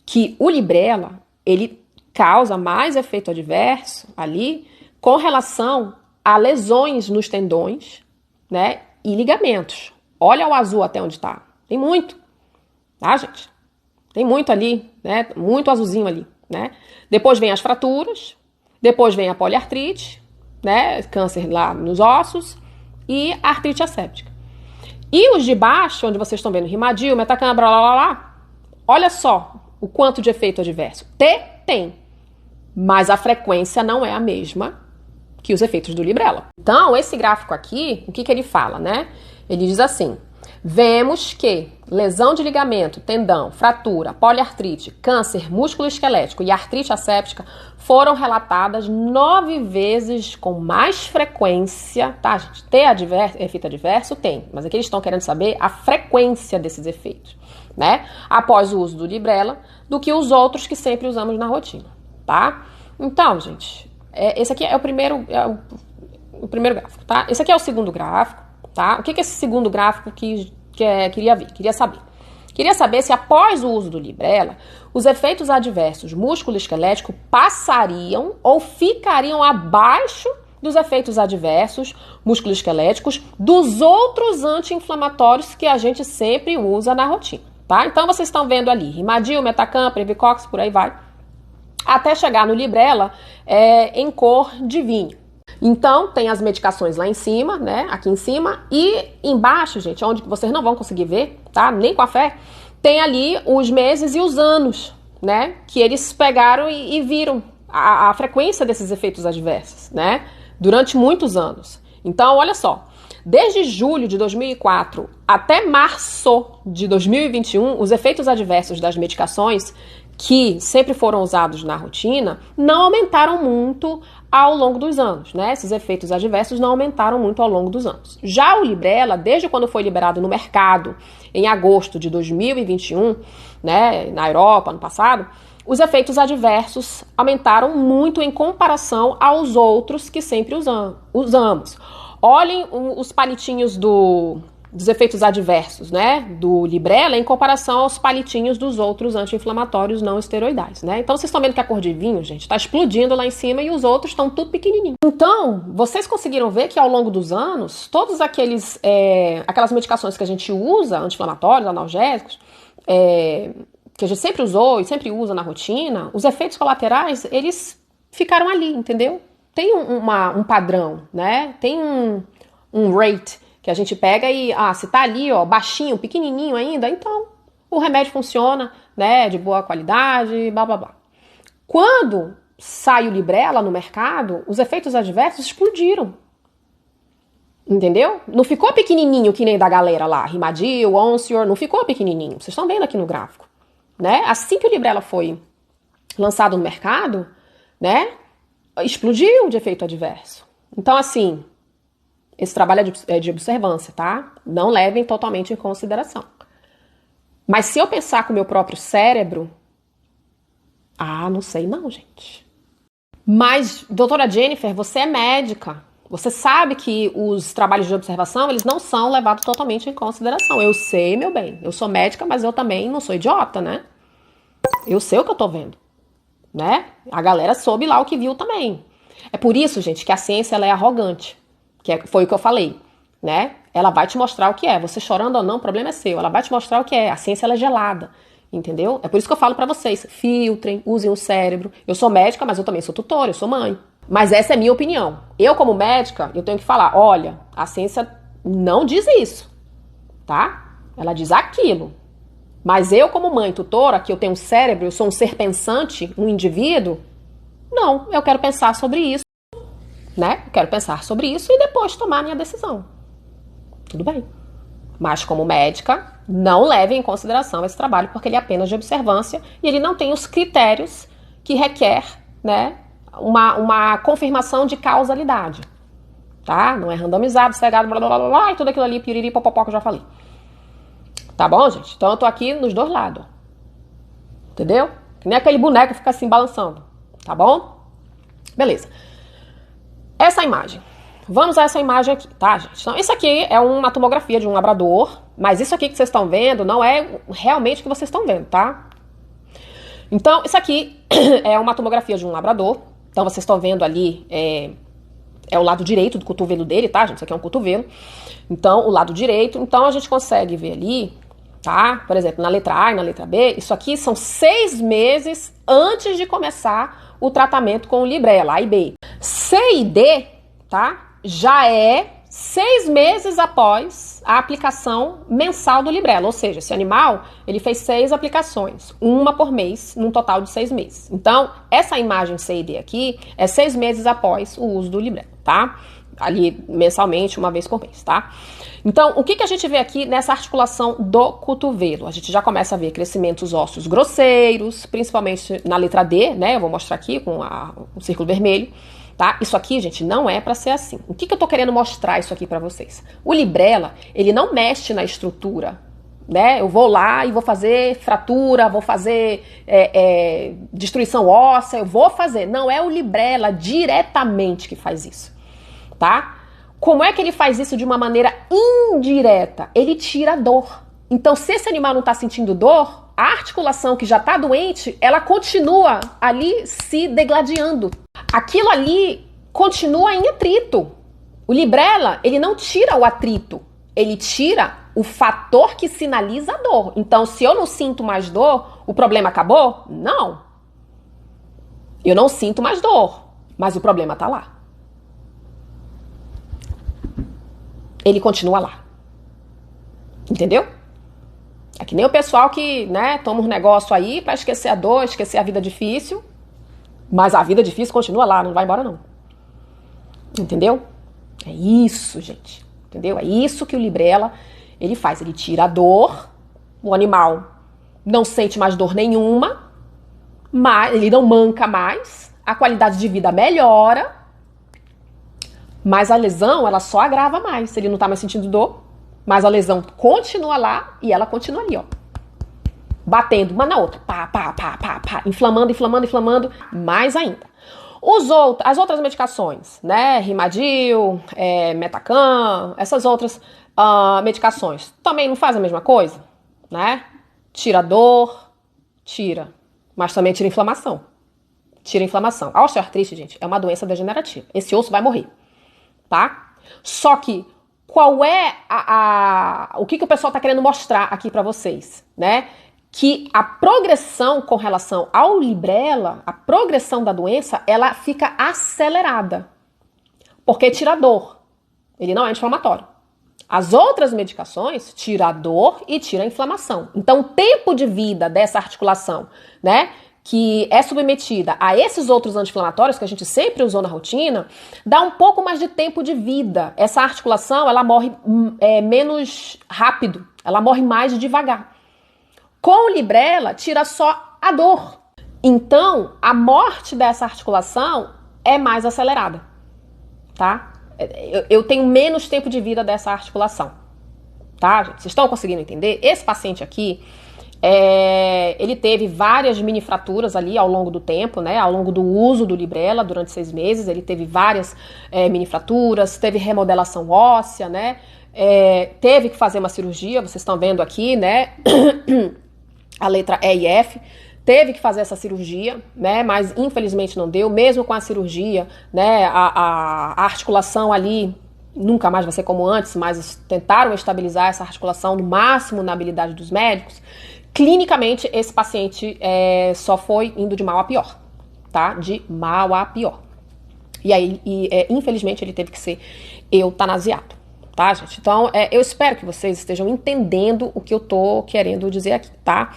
Que o librela, ele causa mais efeito adverso ali com relação a lesões nos tendões, né, e ligamentos. Olha o azul até onde tá. Tem muito, tá, gente? Tem muito ali, né? Muito azulzinho ali, né? Depois vem as fraturas, depois vem a poliartrite, né? Câncer lá nos ossos e a artrite asséptica. E os de baixo, onde vocês estão vendo Rimadil, Metacam, blá, blá, blá, blá, olha só o quanto de efeito adverso. Tem, mas a frequência não é a mesma que os efeitos do librela. Então, esse gráfico aqui, o que ele fala, né? Ele diz assim, vemos que lesão de ligamento, tendão, fratura, poliartrite, câncer músculo-esquelético e artrite asséptica foram relatadas 9 vezes com mais frequência, tá, gente? Ter efeito adverso? Tem, mas aqui eles estão querendo saber a frequência desses efeitos, né? Após o uso do librela, do que os outros que sempre usamos na rotina, tá? Então, gente, esse aqui é o primeiro gráfico, tá? Esse aqui é o segundo gráfico, tá? O que é esse segundo gráfico queria saber? Queria saber se após o uso do librela, os efeitos adversos músculo-esquelético passariam ou ficariam abaixo dos efeitos adversos músculo-esqueléticos dos outros anti-inflamatórios que a gente sempre usa na rotina, tá? Então, vocês estão vendo ali Rimadil, Metacam, Privicox, por aí vai, até chegar no librela em cor de vinho. Então, tem as medicações lá em cima, né, aqui em cima, e embaixo, gente, onde vocês não vão conseguir ver, tá, nem com a fé, tem ali os meses e os anos, né, que eles pegaram e viram a frequência desses efeitos adversos, né, durante muitos anos. Então, olha só, desde julho de 2004 até março de 2021, os efeitos adversos das medicações que sempre foram usados na rotina não aumentaram muito ao longo dos anos, né? Esses efeitos adversos não aumentaram muito ao longo dos anos. Já o librela, desde quando foi liberado no mercado, em agosto de 2021, né, na Europa, no passado, os efeitos adversos aumentaram muito em comparação aos outros que sempre usamos. Olhem os palitinhos dos efeitos adversos, né, do librela em comparação aos palitinhos dos outros anti-inflamatórios não esteroidais, né? Então, vocês estão vendo que a cor de vinho, gente, tá explodindo lá em cima e os outros estão tudo pequenininho. Então, vocês conseguiram ver que ao longo dos anos, todos aquelas medicações que a gente usa, anti-inflamatórios, analgésicos, que a gente sempre usou e sempre usa na rotina, os efeitos colaterais, eles ficaram ali, entendeu? Tem um padrão, né? Tem um rate que a gente pega e, se tá ali, ó, baixinho, pequenininho ainda, então o remédio funciona, né, de boa qualidade, blá, blá, blá. Quando sai o Librela no mercado, os efeitos adversos explodiram. Entendeu? Não ficou pequenininho que nem da galera lá, Rimadyl, Onsior, não ficou pequenininho. Vocês estão vendo aqui no gráfico, né? Assim que o Librela foi lançado no mercado, né, explodiu de efeito adverso. Então, assim, esse trabalho é de observância, tá? Não levem totalmente em consideração. Mas se eu pensar com o meu próprio cérebro, não sei não, gente. Mas, doutora Jennifer, você é médica. Você sabe que os trabalhos de observação, eles não são levados totalmente em consideração. Eu sei, meu bem. Eu sou médica, mas eu também não sou idiota, né? Eu sei o que eu tô vendo, né? A galera soube lá o que viu também. É por isso, gente, que a ciência ela é arrogante. Foi o que eu falei, né? Ela vai te mostrar o que é. Você chorando ou não, o problema é seu. Ela vai te mostrar o que é. A ciência ela é gelada, entendeu? É por isso que eu falo pra vocês. Filtrem, usem o cérebro. Eu sou médica, mas eu também sou tutora, eu sou mãe. Mas essa é a minha opinião. Eu, como médica, eu tenho que falar, olha, a ciência não diz isso, tá? Ela diz aquilo. Mas eu, como mãe tutora, que eu tenho um cérebro, eu sou um ser pensante, um indivíduo, não, eu quero pensar sobre isso, né? Eu quero pensar sobre isso e depois tomar a minha decisão. Tudo bem. Mas como médica, não leve em consideração esse trabalho, porque ele é apenas de observância e ele não tem os critérios que requer, né, uma confirmação de causalidade, tá? Não é randomizado, cegado, blá, blá, blá, blá, e tudo aquilo ali, piriri, popopó, que eu já falei. Tá bom, gente? Então eu tô aqui nos dois lados. Entendeu? Que nem aquele boneco que fica assim balançando. Tá bom? Beleza. Essa imagem. Vamos a essa imagem aqui, tá, gente? Então, isso aqui é uma tomografia de um labrador, mas isso aqui que vocês estão vendo não é realmente o que vocês estão vendo, tá? Então, isso aqui é uma tomografia de um labrador. Então, vocês estão vendo ali, é o lado direito do cotovelo dele, tá, gente? Isso aqui é um cotovelo. Então, o lado direito. Então, a gente consegue ver ali, tá? Por exemplo, na letra A e na letra B, isso aqui são 6 meses antes de começar o tratamento com o Librela, A e B. C e D, tá? Já é 6 meses após a aplicação mensal do Librela. Ou seja, esse animal, ele fez 6 aplicações, uma por mês, num total de 6 meses. Então, essa imagem C e D aqui é 6 meses após o uso do Librela, tá? Ali, mensalmente, uma vez por mês, tá? Então, o que a gente vê aqui nessa articulação do cotovelo? A gente já começa a ver crescimentos ósseos grosseiros, principalmente na letra D, né? Eu vou mostrar aqui com o círculo vermelho. Tá? Isso aqui, gente, não é pra ser assim. O que eu tô querendo mostrar isso aqui pra vocês? O Librela, ele não mexe na estrutura, né? Eu vou lá e vou fazer fratura, vou fazer destruição óssea, eu vou fazer. Não é o Librela diretamente que faz isso, tá? Como é que ele faz isso de uma maneira indireta? Ele tira a dor. Então, se esse animal não tá sentindo dor, a articulação que já tá doente, ela continua ali se degladiando. Aquilo ali continua em atrito. O Librela, ele não tira o atrito, ele tira o fator que sinaliza a dor. Então, se eu não sinto mais dor, o problema acabou? Não. Eu não sinto mais dor, mas o problema tá lá. Ele continua lá. Entendeu? É que nem o pessoal que, né, toma um negócio aí pra esquecer a dor, esquecer a vida difícil. Mas a vida difícil continua lá, não vai embora não. Entendeu? É isso, gente. Entendeu? É isso que o Librela, ele faz. Ele tira a dor, o animal não sente mais dor nenhuma, mas ele não manca mais, a qualidade de vida melhora, mas a lesão, ela só agrava mais. Ele não tá mais sentindo dor, mas a lesão continua lá e ela continua ali, ó. Batendo uma na outra, pá, pá, pá, pá, pá, inflamando, inflamando, inflamando, mais ainda. As outras medicações, né, Rimadyl, Metacam, essas outras medicações, também não fazem a mesma coisa, né? Tira dor, tira, mas também tira inflamação. Tira inflamação. A osteoartrite, gente, é uma doença degenerativa. Esse osso vai morrer, tá? Só que qual é o que o pessoal tá querendo mostrar aqui pra vocês, né? Que a progressão com relação ao Librela, a progressão da doença, ela fica acelerada. Porque tira dor. Ele não é anti-inflamatório. As outras medicações tira a dor e tira a inflamação. Então, o tempo de vida dessa articulação, né, que é submetida a esses outros anti-inflamatórios que a gente sempre usou na rotina, dá um pouco mais de tempo de vida. Essa articulação, ela morre menos rápido, ela morre mais devagar. Com o Librela, tira só a dor. Então, a morte dessa articulação é mais acelerada, tá? Eu tenho menos tempo de vida dessa articulação, tá, gente? Vocês estão conseguindo entender? Esse paciente aqui, ele teve várias mini fraturas ali ao longo do tempo, né? Ao longo do uso do Librela durante 6 meses, ele teve várias mini fraturas, teve remodelação óssea, né? Teve que fazer uma cirurgia, vocês estão vendo aqui, né? A letra E e F. Teve que fazer essa cirurgia, né? Mas infelizmente não deu. Mesmo com a cirurgia, né? A articulação ali nunca mais vai ser como antes, mas tentaram estabilizar essa articulação no máximo na habilidade dos médicos. Clinicamente, esse paciente só foi indo de mal a pior, tá? De mal a pior. E aí, infelizmente, ele teve que ser eutanasiado, tá, gente? Então, eu espero que vocês estejam entendendo o que eu tô querendo dizer aqui, tá?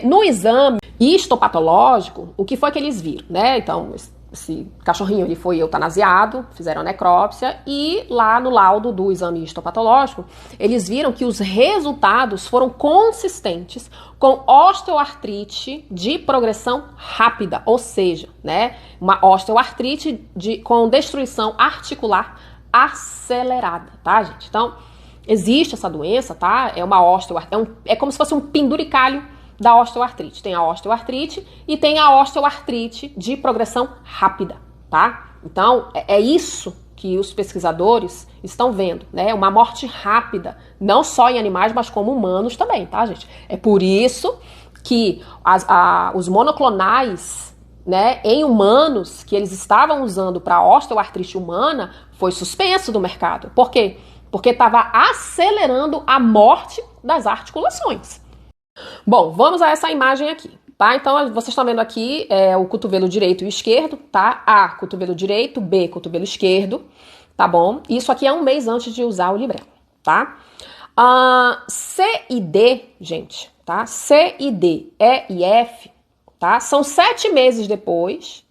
No exame histopatológico, o que foi que eles viram, né? Então, esse cachorrinho ele foi eutanasiado, fizeram a necrópsia e lá no laudo do exame histopatológico, eles viram que os resultados foram consistentes com osteoartrite de progressão rápida, ou seja, né, uma osteoartrite com destruição articular acelerada, tá, gente? Então, existe essa doença, tá? É uma osteoartrite, é como se fosse um penduricalho da osteoartrite. Tem a osteoartrite e tem a osteoartrite de progressão rápida, tá? Então, é isso que os pesquisadores estão vendo, né? Uma morte rápida, não só em animais, mas como humanos também, tá, gente? É por isso que os monoclonais, né, em humanos, que eles estavam usando para osteoartrite humana, foi suspenso do mercado. Por quê? Porque estava acelerando a morte das articulações. Bom, vamos a essa imagem aqui, tá? Então, vocês estão vendo aqui o cotovelo direito e esquerdo, tá? A, cotovelo direito, B, cotovelo esquerdo, tá bom? Isso aqui é um mês antes de usar o Librela, tá? C e D, gente, tá? C e D, E e F, tá? São 7 meses depois,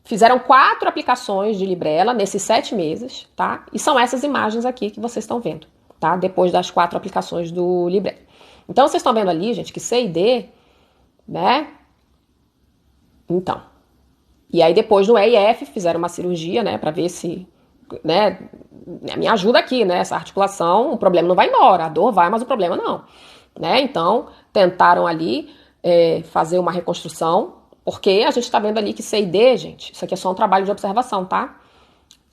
fizeram 4 aplicações de Librela nesses 7 meses, tá? E são essas imagens aqui que vocês estão vendo, tá? Depois das 4 aplicações do Librela. Então, vocês estão vendo ali, gente, que C e D, né? Então. E aí, depois no E e F, fizeram uma cirurgia, né? Pra ver se, né? Me ajuda aqui, né? Essa articulação, o problema não vai embora. A dor vai, mas o problema não. Né? Então, tentaram ali fazer uma reconstrução, porque a gente tá vendo ali que C e D, gente, isso aqui é só um trabalho de observação, tá?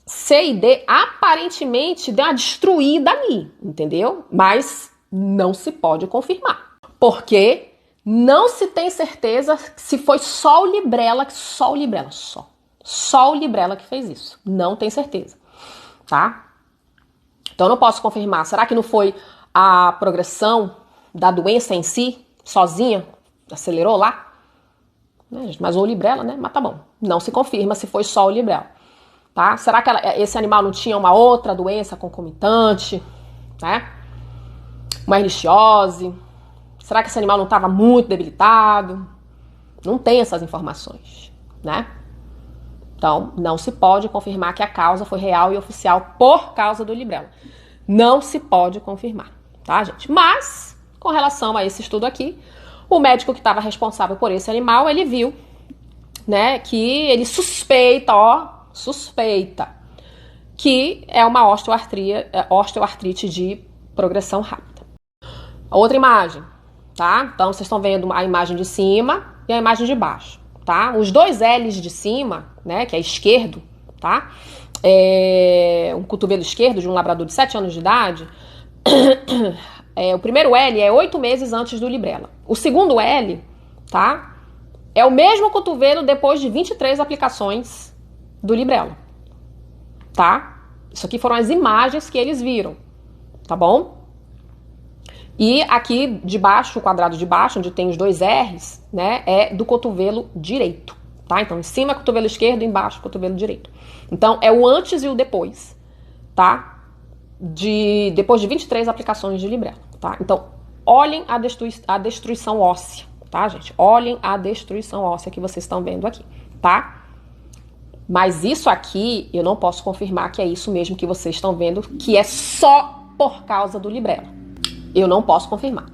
C e D, aparentemente, deu uma destruída ali, entendeu? Mas não se pode confirmar, porque não se tem certeza se foi só o Librela que fez isso. Não tem certeza, tá? Então eu não posso confirmar. Será que não foi a progressão da doença em si, sozinha, acelerou lá? Mas o Librela, né? Mas tá bom. Não se confirma se foi só o Librela, tá? Será que esse animal não tinha uma outra doença concomitante, né? Uma erlichiose? Será que esse animal não estava muito debilitado? Não tem essas informações, né? Então, não se pode confirmar que a causa foi real e oficial por causa do Librela. Não se pode confirmar, tá, gente? Mas, com relação a esse estudo aqui, o médico que estava responsável por esse animal, ele viu, né, que ele suspeita que é uma osteoartrite de progressão rápida. A outra imagem, tá? Então, vocês estão vendo a imagem de cima e a imagem de baixo, tá? Os 2 L's de cima, né, que é esquerdo, tá? Um cotovelo esquerdo de um labrador de 7 anos de idade. O primeiro L é 8 meses antes do Librela. O segundo L, tá? É o mesmo cotovelo depois de 23 aplicações do Librela, tá? Isso aqui foram as imagens que eles viram, tá bom? E aqui de baixo, o quadrado de baixo, onde tem os 2 R's, né, é do cotovelo direito, tá? Então, em cima, cotovelo esquerdo, embaixo, cotovelo direito. Então, é o antes e o depois, tá? Depois de 23 aplicações de Librela, tá? Então, olhem a destruição óssea, tá, gente? Olhem a destruição óssea que vocês estão vendo aqui, tá? Mas isso aqui, eu não posso confirmar que é isso mesmo que vocês estão vendo, que é só por causa do Librela. Eu não posso confirmar,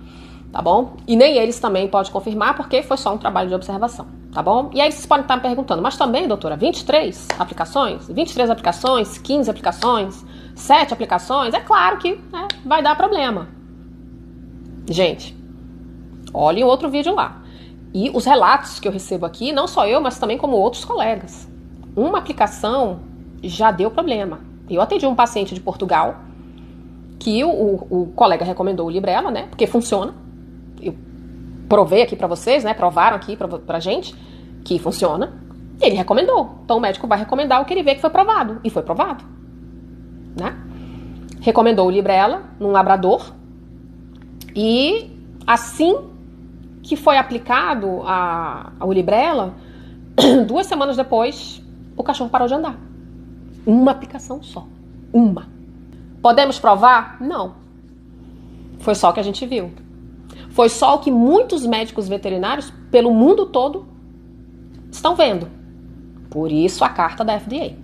tá bom? E nem eles também podem confirmar, porque foi só um trabalho de observação, tá bom? E aí vocês podem estar me perguntando, mas também, doutora, 23 aplicações? 23 aplicações, 15 aplicações, 7 aplicações? É claro que, né, vai dar problema. Gente, olhem o outro vídeo lá. E os relatos que eu recebo aqui, não só eu, mas também como outros colegas. Uma aplicação já deu problema. Eu atendi um paciente de Portugal que o colega recomendou o Librela, né? Porque funciona. Eu provei aqui pra vocês, né? Provaram aqui pra gente que funciona. Ele recomendou. Então o médico vai recomendar o que ele vê que foi provado. E foi provado, né? Recomendou o Librela num labrador. E assim que foi aplicado o Librela, 2 semanas depois, o cachorro parou de andar. Uma aplicação só. Uma. Podemos provar? Não. Foi só o que a gente viu. Foi só o que muitos médicos veterinários pelo mundo todo estão vendo. Por isso a carta da FDA.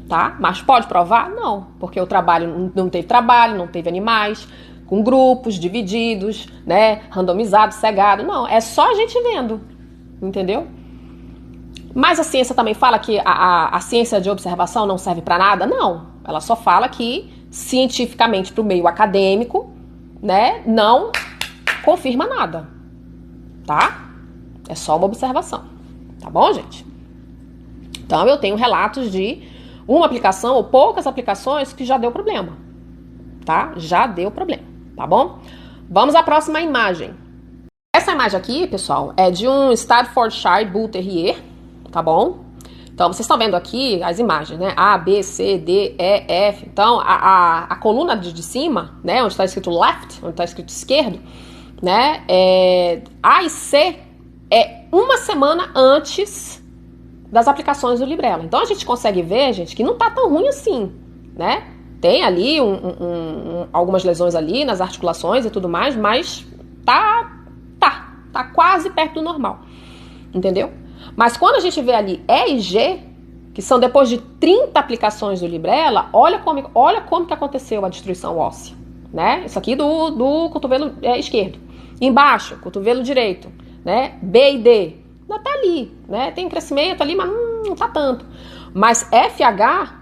Tá? Mas pode provar? Não. Porque o trabalho não teve animais com grupos divididos, né? Randomizados, cegados. Não. É só a gente vendo. Entendeu? Mas a ciência também fala que a ciência de observação não serve para nada? Não. Ela só fala que, cientificamente, para o meio acadêmico, né, não confirma nada. Tá? É só uma observação. Tá bom, gente? Então, eu tenho relatos de uma aplicação ou poucas aplicações que já deu problema. Tá? Já deu problema. Tá bom? Vamos à próxima imagem. Essa imagem aqui, pessoal, é de um Staffordshire Bull Terrier. Tá bom? Então, vocês estão vendo aqui as imagens, né? A, B, C, D, E, F. Então, a coluna de cima, né? Onde está escrito left, onde está escrito esquerdo, né? A e C é 1 semana antes das aplicações do Librela. Então, a gente consegue ver, gente, que não tá tão ruim assim, né? Tem ali algumas lesões ali nas articulações e tudo mais, mas tá quase perto do normal. Entendeu? Mas quando a gente vê ali E e G, que são depois de 30 aplicações do Librela, olha como que aconteceu a destruição óssea, né? Isso aqui do cotovelo esquerdo. Embaixo, cotovelo direito, né? B e D, ainda tá ali, né? Tem crescimento ali, mas não tá tanto. Mas FH,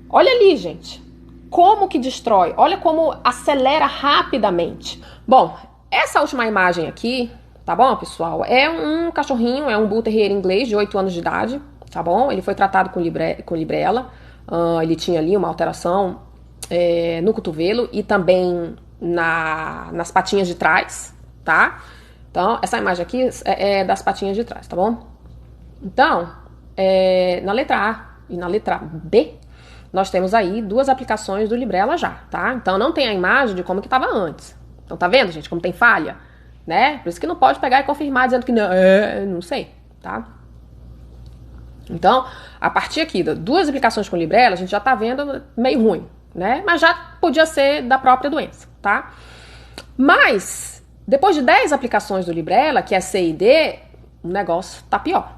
olha ali, gente. Como que destrói? Olha como acelera rapidamente. Bom, essa última imagem aqui, tá bom, pessoal? É um cachorrinho, é um Bull Terrier inglês de 8 anos de idade, tá bom? Ele foi tratado com Librela. Ele tinha ali uma alteração no cotovelo e também nas patinhas de trás, tá? Então, essa imagem aqui é das patinhas de trás, tá bom? Então, na letra A e na letra B, nós temos aí 2 aplicações do Librela já, tá? Então, não tem a imagem de como que estava antes. Então, tá vendo, gente, como tem falha? Né? Por isso que não pode pegar e confirmar dizendo que não sei, tá? Então, a partir aqui de 2 aplicações com Librela, a gente já tá vendo meio ruim, né? Mas já podia ser da própria doença, tá? Mas, depois de 10 aplicações do Librela, que é C e D, o negócio tá pior.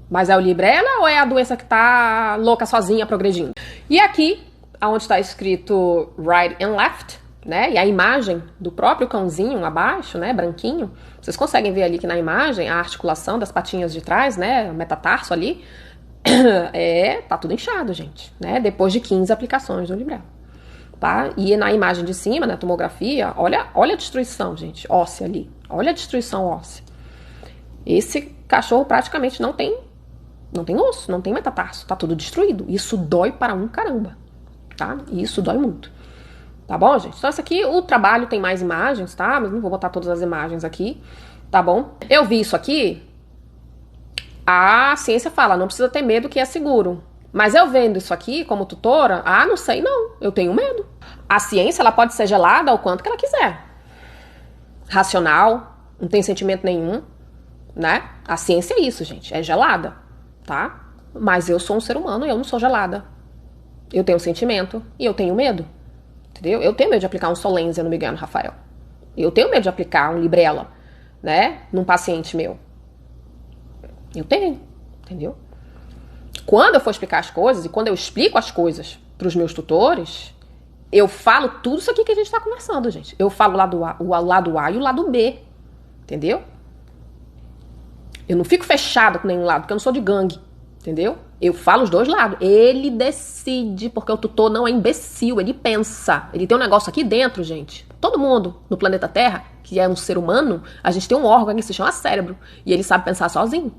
Mas é o Librela ou é a doença que tá louca sozinha progredindo? E aqui, onde está escrito right and left, né? E a imagem do próprio cãozinho abaixo, né? Branquinho. Vocês conseguem ver ali que na imagem a articulação das patinhas de trás, né? O metatarso ali, tá tudo inchado, gente, né? Depois de 15 aplicações do Librela, tá? E na imagem de cima, na tomografia, olha a destruição, gente, óssea ali. Olha a destruição óssea. Esse cachorro praticamente não tem osso, não tem metatarso, tá tudo destruído. Isso dói para um caramba, tá? Isso dói muito. Tá bom, gente? Então, esse aqui, o trabalho tem mais imagens, tá? Mas não vou botar todas as imagens aqui, tá bom? Eu vi isso aqui, a ciência fala, não precisa ter medo que é seguro. Mas eu vendo isso aqui como tutora, não sei não, eu tenho medo. A ciência, ela pode ser gelada o quanto que ela quiser. Racional, não tem sentimento nenhum, né? A ciência é isso, gente, é gelada, tá? Mas eu sou um ser humano e eu não sou gelada. Eu tenho sentimento e eu tenho medo. Entendeu? Eu tenho medo de aplicar um Solensia no Miguel e no Rafael. Eu tenho medo de aplicar um Librela, né, num paciente meu? Eu tenho, entendeu? Quando eu for explicar as coisas, e quando eu explico as coisas para os meus tutores, eu falo tudo isso aqui que a gente está conversando, gente. Eu falo o lado A e o lado B, entendeu? Eu não fico fechada com nenhum lado, porque eu não sou de gangue, entendeu? Eu falo os dois lados. Ele decide, porque o tutor não é imbecil, ele pensa. Ele tem um negócio aqui dentro, gente. Todo mundo no planeta Terra, que é um ser humano, a gente tem um órgão que se chama cérebro. E ele sabe pensar sozinho,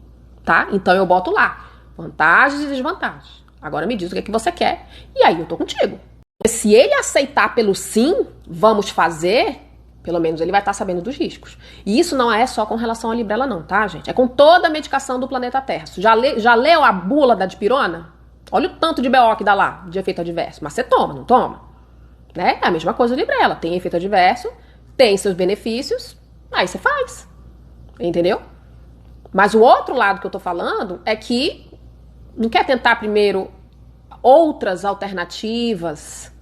tá? Então eu boto lá vantagens e desvantagens. Agora me diz o que é que você quer. E aí eu tô contigo. Se ele aceitar pelo sim, vamos fazer, pelo menos ele vai estar sabendo dos riscos. E isso não é só com relação à Librela não, tá, gente? É com toda a medicação do planeta Terra. Já leu a bula da dipirona? Olha o tanto de BO que dá lá, de efeito adverso. Mas você toma, não toma? Né? É a mesma coisa a Librela. Tem efeito adverso, tem seus benefícios, aí você faz. Entendeu? Mas o outro lado que eu tô falando é que não quer tentar primeiro outras alternativas,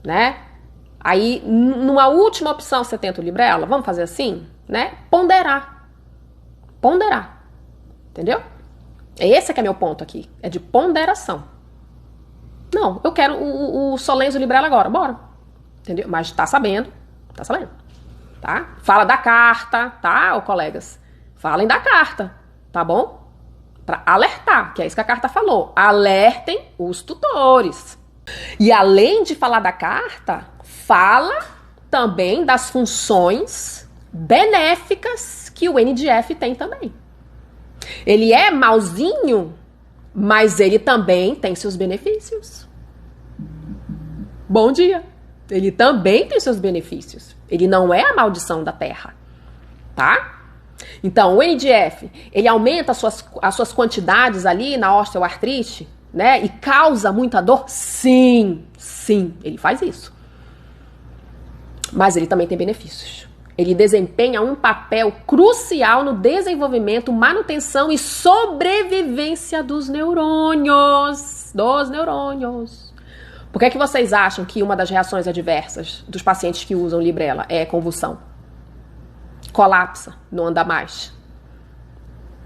né? Aí, numa última opção, você tenta o Librela. Vamos fazer assim, né? Ponderar. Ponderar. Entendeu? Esse é que é meu ponto aqui. É de ponderação. Não, eu quero o Solenzo Librela agora. Bora. Entendeu? Mas tá sabendo. Tá sabendo. Tá? Fala da carta, tá, ô colegas? Falem da carta, tá bom? Pra alertar, que é isso que a carta falou. Alertem os tutores. E além de falar da carta, fala também das funções benéficas que o NDF tem também. Ele é malzinho, mas ele também tem seus benefícios. Bom dia! Ele também tem seus benefícios. Ele não é a maldição da Terra, tá? Então, o NDF, ele aumenta as suas quantidades ali na osteoartrite, né? E causa muita dor? Sim, ele faz isso. Mas ele também tem benefícios. Ele desempenha um papel crucial no desenvolvimento, manutenção e sobrevivência dos neurônios. Por que vocês acham que uma das reações adversas dos pacientes que usam Librela é convulsão? Colapsa, não anda mais.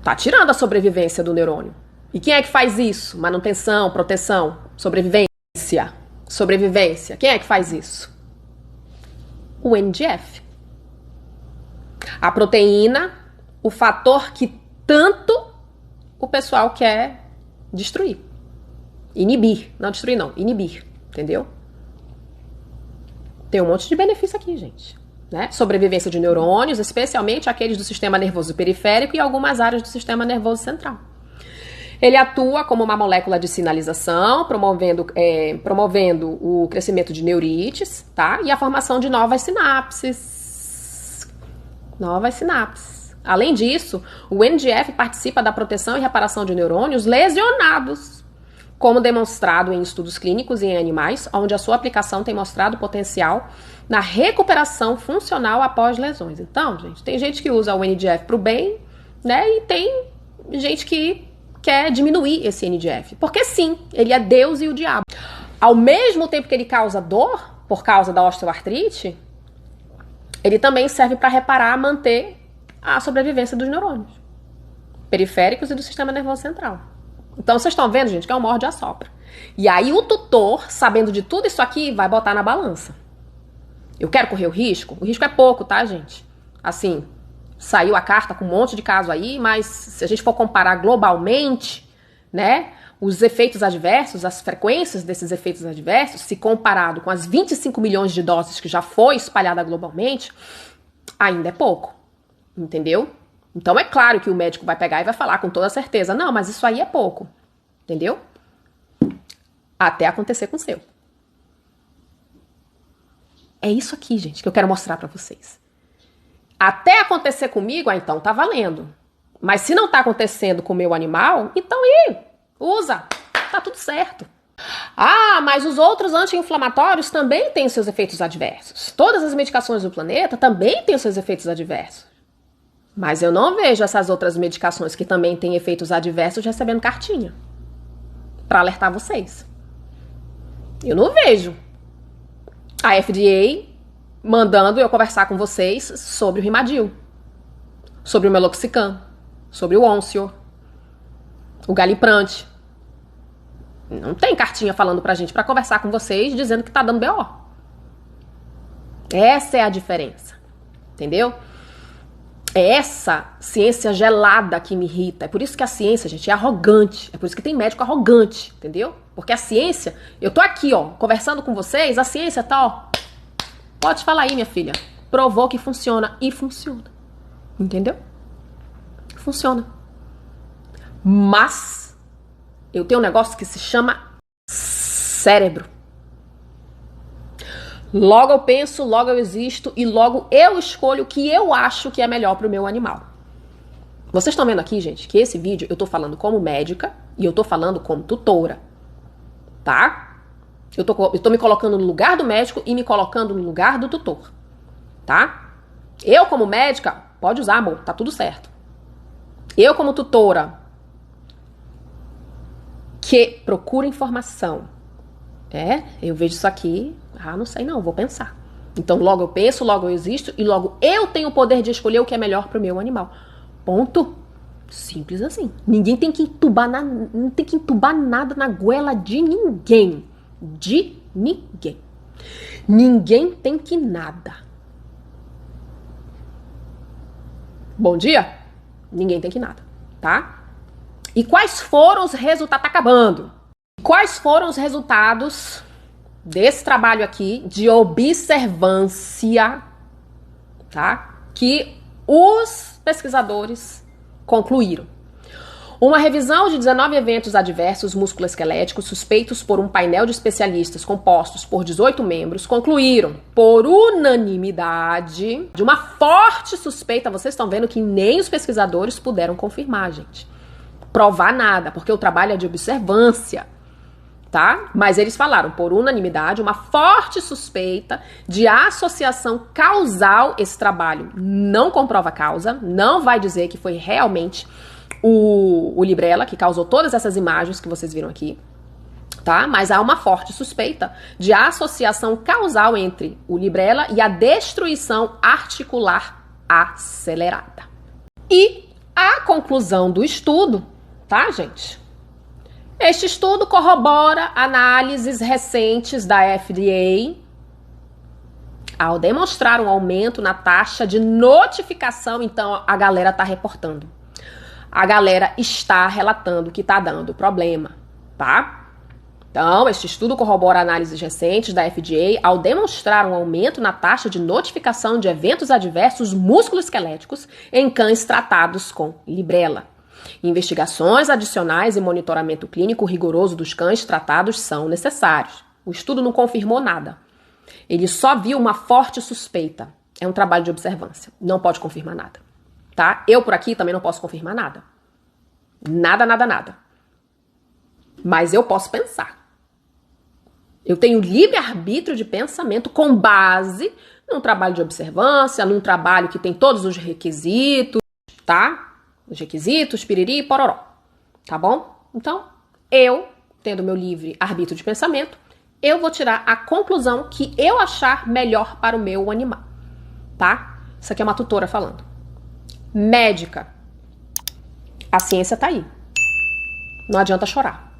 Tá tirando a sobrevivência do neurônio. E quem é que faz isso? Manutenção, proteção, sobrevivência. Quem é que faz isso? O NDF. A proteína, o fator que tanto o pessoal quer destruir. Inibir. Não destruir, não. Inibir. Entendeu? Tem um monte de benefício aqui, gente. Né? Sobrevivência de neurônios, especialmente aqueles do sistema nervoso periférico e algumas áreas do sistema nervoso central. Ele atua como uma molécula de sinalização, promovendo o crescimento de neurites, tá? E a formação de novas sinapses. Além disso, o NDF participa da proteção e reparação de neurônios lesionados, como demonstrado em estudos clínicos e em animais, onde a sua aplicação tem mostrado potencial na recuperação funcional após lesões. Então, gente, tem gente que usa o NDF para o bem, né? E tem gente que quer diminuir esse NDF. Porque sim, ele é Deus e o diabo. Ao mesmo tempo que ele causa dor, por causa da osteoartrite, ele também serve para reparar, manter a sobrevivência dos neurônios periféricos e do sistema nervoso central. Então, vocês estão vendo, gente, que é um morde e assopra. E aí o tutor, sabendo de tudo isso aqui, vai botar na balança. Eu quero correr o risco? O risco é pouco, tá, gente? Assim, saiu a carta com um monte de caso aí, mas se a gente for comparar globalmente, né, os efeitos adversos, as frequências desses efeitos adversos, se comparado com as 25 milhões de doses que já foi espalhada globalmente, ainda é pouco, entendeu? Então é claro que o médico vai pegar e vai falar com toda certeza, não, mas isso aí é pouco, entendeu? Até acontecer com o seu. É isso aqui, gente, que eu quero mostrar pra vocês. Até acontecer comigo, então tá valendo. Mas se não tá acontecendo com o meu animal, então usa, tá tudo certo. Ah, mas os outros anti-inflamatórios também têm seus efeitos adversos. Todas as medicações do planeta também têm seus efeitos adversos. Mas eu não vejo essas outras medicações que também têm efeitos adversos recebendo cartinha pra alertar vocês. Eu não vejo a FDA mandando eu conversar com vocês sobre o Rimadyl, sobre o meloxicam, sobre o Onsior, o Galiprant. Não tem cartinha falando pra gente, pra conversar com vocês, dizendo que tá dando BO. Essa é a diferença, entendeu? É essa ciência gelada que me irrita. É por isso que a ciência, gente, é arrogante. É por isso que tem médico arrogante, entendeu? Porque a ciência, eu tô aqui, ó, conversando com vocês, a ciência tá, ó, pode falar aí, minha filha. Provou que funciona e funciona. Entendeu? Funciona. Mas eu tenho um negócio que se chama cérebro. Logo eu penso, logo eu existo e logo eu escolho o que eu acho que é melhor pro meu animal. Vocês estão vendo aqui, gente, que esse vídeo eu tô falando como médica e eu tô falando como tutora, tá? Eu tô me colocando no lugar do médico e me colocando no lugar do tutor, tá? Eu como médica, pode usar, amor, tá tudo certo. Eu como tutora, que procura informação, eu vejo isso aqui, não sei não, vou pensar. Então logo eu penso, logo eu existo e logo eu tenho o poder de escolher o que é melhor pro meu animal. Ponto. Simples assim. Ninguém tem que entubar, não tem que entubar nada na goela de ninguém. De ninguém. Ninguém tem que nada. Bom dia? Ninguém tem que nada, tá? E quais foram os resultados? Tá acabando. Quais foram os resultados desse trabalho aqui de observância, tá? Que os pesquisadores concluíram. Uma revisão de 19 eventos adversos musculoesqueléticos suspeitos por um painel de especialistas compostos por 18 membros concluíram, por unanimidade, de uma forte suspeita. Vocês estão vendo que nem os pesquisadores puderam confirmar, gente. Provar nada, porque o trabalho é de observância, tá? Mas eles falaram, por unanimidade, uma forte suspeita de associação causal. Esse trabalho não comprova causa, não vai dizer que foi realmente o Librela que causou todas essas imagens que vocês viram aqui, tá? Mas há uma forte suspeita de associação causal entre o Librela e a destruição articular acelerada. E a conclusão do estudo, tá, gente? Este estudo corrobora análises recentes da FDA ao demonstrar um aumento na taxa de notificação. Então, a galera tá reportando. A galera está relatando que tá dando problema, tá? Então, este estudo corrobora análises recentes da FDA ao demonstrar um aumento na taxa de notificação de eventos adversos musculoesqueléticos em cães tratados com Librela. Investigações adicionais e monitoramento clínico rigoroso dos cães tratados são necessários. O estudo não confirmou nada. Ele só viu uma forte suspeita. É um trabalho de observância. Não pode confirmar nada. Tá? Eu por aqui também não posso confirmar nada. Nada, nada, nada. Mas eu posso pensar. Eu tenho livre-arbítrio de pensamento com base num trabalho de observância, num trabalho que tem todos os requisitos, tá? Os requisitos, piriri e pororó. Tá bom? Então, eu, tendo meu livre-arbítrio de pensamento, eu vou tirar a conclusão que eu achar melhor para o meu animal. Tá? Isso aqui é uma tutora falando. Médica. A ciência tá aí. Não adianta chorar.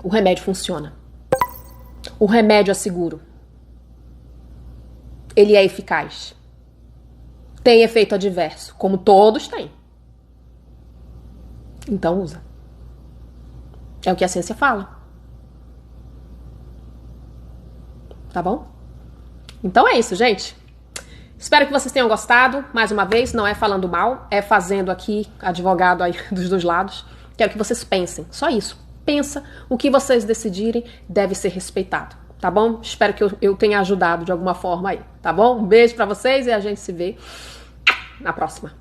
O remédio funciona. O remédio é seguro. Ele é eficaz. Tem efeito adverso, como todos têm. Então usa. É o que a ciência fala. Tá bom? Então é isso, gente. Espero que vocês tenham gostado. Mais uma vez, não é falando mal, é fazendo aqui advogado aí dos dois lados. Quero que vocês pensem, só isso. Pensa, o que vocês decidirem deve ser respeitado, tá bom? Espero que eu tenha ajudado de alguma forma aí, tá bom? Um beijo pra vocês e a gente se vê na próxima.